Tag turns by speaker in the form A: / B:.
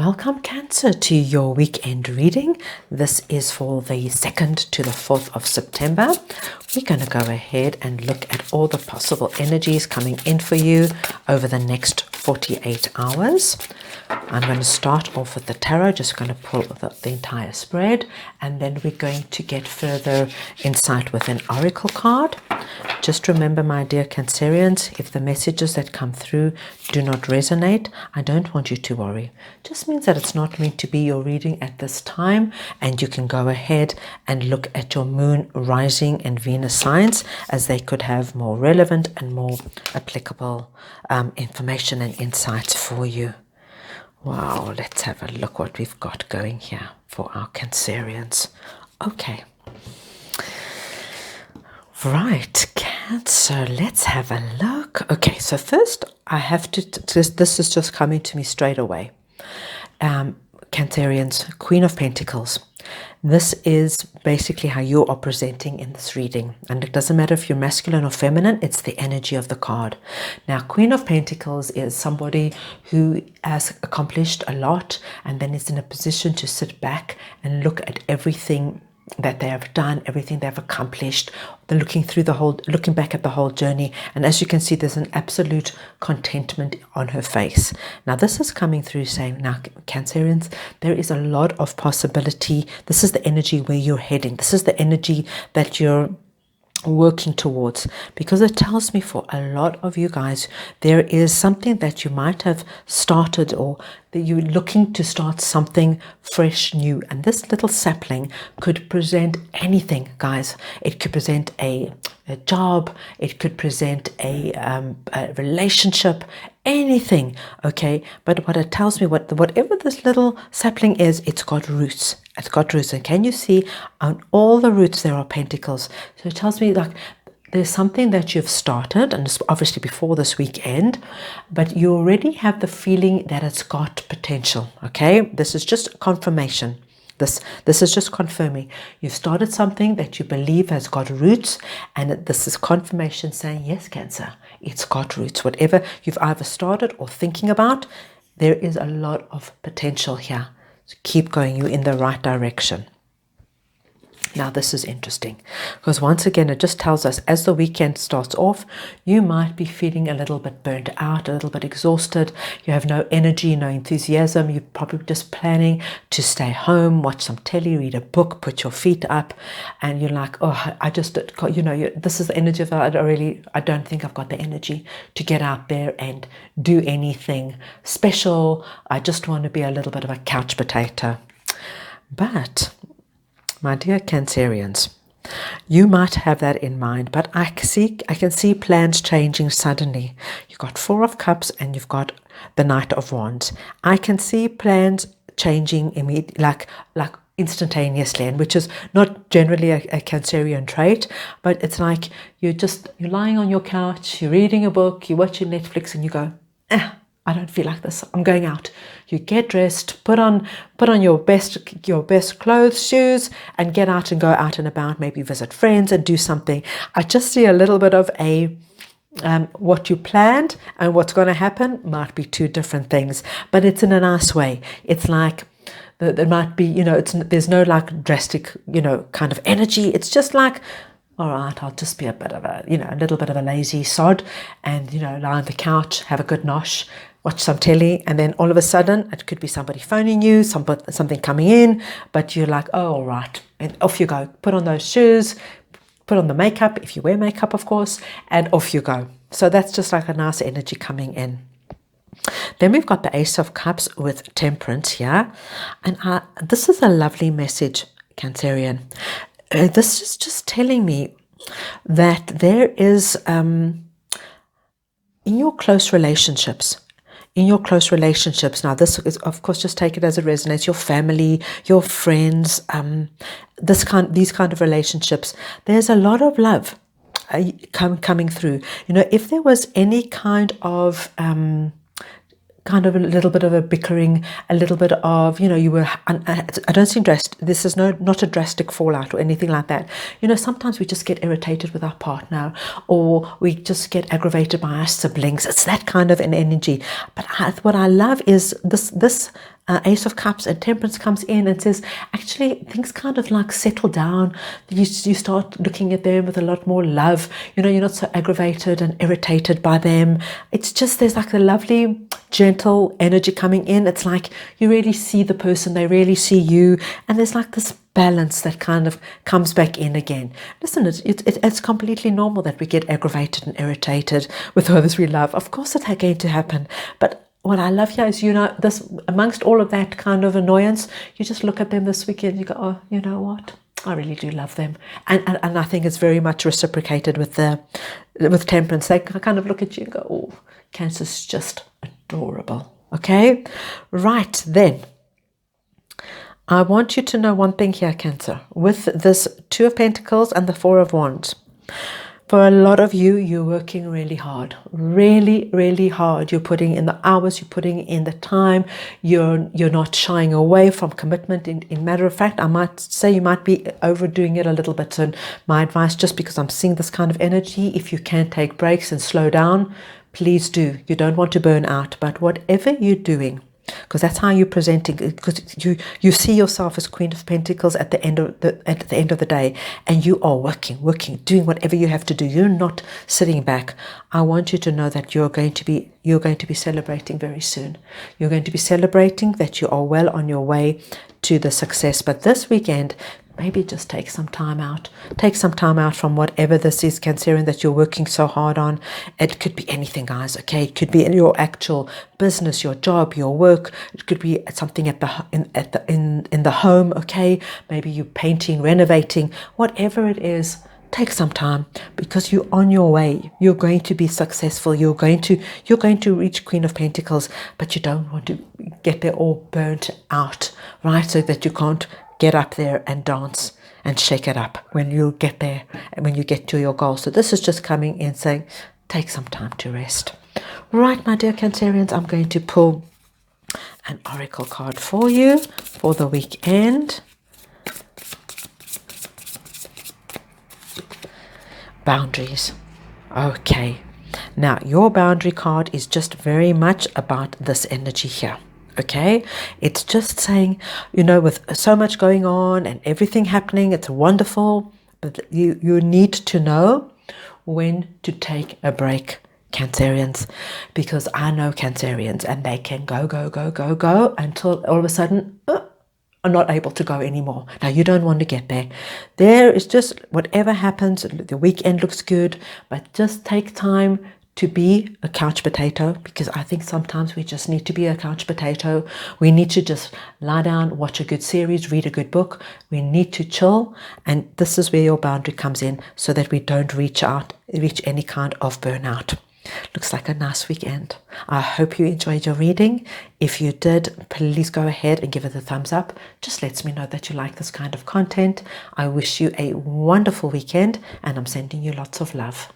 A: Welcome, Cancer, to your weekend reading. This is for the 2nd to the 4th of September. We're going to go ahead and look at all the possible energies coming in for you over the next 48 hours. I'm going to start off with the tarot, just going to pull the entire spread, and then we're going to get further insight with an oracle card. Just remember, my dear Cancerians, if the messages that come through do not resonate, I don't want you to worry. It just means that it's not meant to be your reading at this time, and you can go ahead and look at your moon, rising, and Venus signs, as they could have more relevant and more applicable information and insights for you. Wow, let's have a look what we've got going here for our Cancerians. Okay. Right, Cancer, let's have a look. Okay, so first I have to, this is just coming to me straight away. Cancerians, Queen of Pentacles. This is basically how you are presenting in this reading. And it doesn't matter if you're masculine or feminine, it's the energy of the card. Now, Queen of Pentacles is somebody who has accomplished a lot and then is in a position to sit back and look at everything that they have done, everything they've accomplished. They're looking back at the whole journey, and as you can see, there's an absolute contentment on her face. Now, this is coming through saying, now, Cancerians, there is a lot of possibility. This is the energy where you're heading. This is the energy that you're working towards, because it tells me for a lot of you guys, there is something that you might have started, or that you're looking to start something fresh, new. And this little sapling could present anything, guys. It could present a job, it could present a relationship, anything, okay? But what it tells me, whatever this little sapling is, it's got roots. It's got roots. And can you see on all the roots there are pentacles? So it tells me like there's something that you've started, and it's obviously before this weekend, but you already have the feeling that it's got potential, okay? This is just confirmation. This is just confirming. You've started something that you believe has got roots, and this is confirmation saying, yes, Cancer, it's got roots. Whatever you've either started or thinking about, there is a lot of potential here. So keep going, you're in the right direction. Now, this is interesting because once again, it just tells us as the weekend starts off, you might be feeling a little bit burnt out, a little bit exhausted. You have no energy, no enthusiasm. You're probably just planning to stay home, watch some telly, read a book, put your feet up, and you're like, oh, I just, this is the energy of I don't think I've got the energy to get out there and do anything special. I just want to be a little bit of a couch potato. But my dear Cancerians, you might have that in mind, but I can see plans changing suddenly. You've got Four of Cups and you've got the Knight of Wands. I can see plans changing immediately, like instantaneously, and which is not generally a Cancerian trait, but it's like you're lying on your couch, you're reading a book, you're watching Netflix, and you go, I don't feel like this. I'm going out. You get dressed, put on your best clothes, shoes, and get out and go out and about. Maybe visit friends and do something. I just see a little bit of a what you planned and what's going to happen might be two different things, but it's in a nice way. It's like there might be, there's no like drastic, kind of energy. It's just like, all right, I'll just be a bit of a little bit of a lazy sod, and lie on the couch, have a good nosh, watch some telly, and then all of a sudden it could be somebody phoning you, something coming in, but you're like, oh, all right, and off you go. Put on those shoes, put on the makeup, if you wear makeup, of course, and off you go. So that's just like a nice energy coming in. Then we've got the Ace of Cups with Temperance here, and this is a lovely message, Cancerian. This is just telling me that there is, in your close relationships, now this is, of course, just take it as it resonates, your family, your friends, these kind of relationships, there's a lot of love coming through. If there was any kind of a little bit of a bickering, a little bit of, you were, I don't seem dressed, this is not a drastic fallout or anything like that. Sometimes we just get irritated with our partner, or we just get aggravated by our siblings. It's that kind of an energy. But what I love is this Ace of Cups and Temperance comes in and says, actually, things kind of like settle down. You start looking at them with a lot more love. You're not so aggravated and irritated by them. It's just, there's like a lovely, gentle energy coming in. It's like you really see the person, they really see you. And there's like this balance that kind of comes back in again. Listen, it's completely normal that we get aggravated and irritated with those we love. Of course it's going to happen. But what I love here is, this, amongst all of that kind of annoyance, you just look at them this weekend, you go, oh, you know what? I really do love them. And I think it's very much reciprocated with Temperance. They kind of look at you and go, oh, Cancer's just adorable. Okay? Right, then. I want you to know one thing here, Cancer. With this Two of Pentacles and the Four of Wands, for a lot of you, you're working really hard, really, really hard. You're putting in the hours, you're putting in the time. You're not shying away from commitment. In matter of fact, I might say you might be overdoing it a little bit. So my advice, just because I'm seeing this kind of energy, if you can take breaks and slow down, please do. You don't want to burn out. But whatever you're doing, because that's how you're presenting, because you see yourself as Queen of Pentacles at the end of the day, and you are working, doing whatever you have to do. You're not sitting back. I want you to know that you're going to be celebrating very soon. You're going to be celebrating that you are well on your way to the success. But this weekend, maybe just take some time out. Take some time out from whatever this is, Cancerian, that you're working so hard on. It could be anything, guys, okay? It could be in your actual business, your job, your work. It could be something in the home, okay? Maybe you're painting, renovating, whatever it is. Take some time, because you're on your way. You're going to be successful. You're going to reach Queen of Pentacles, but you don't want to get there all burnt out, right? So that you can't get up there and dance and shake it up when you get there and when you get to your goal. So this is just coming in saying, take some time to rest. Right, my dear Cancerians, I'm going to pull an oracle card for you for the weekend. Boundaries. Okay. Now, your boundary card is just very much about this energy here. Okay, it's just saying, with so much going on and everything happening, it's wonderful, but you need to know when to take a break, Cancerians, because I know Cancerians, and they can go until all of a sudden are not able to go anymore. Now, you don't want to get there. There is just whatever happens, the weekend looks good, but just take time to be a couch potato, because I think sometimes we just need to be a couch potato. We need to just lie down, watch a good series, read a good book. We need to chill, and this is where your boundary comes in, so that we don't reach any kind of burnout. Looks like a nice weekend. I hope you enjoyed your reading. If you did, please go ahead and give it a thumbs up. Just lets me know that you like this kind of content. I wish you a wonderful weekend, and I'm sending you lots of love.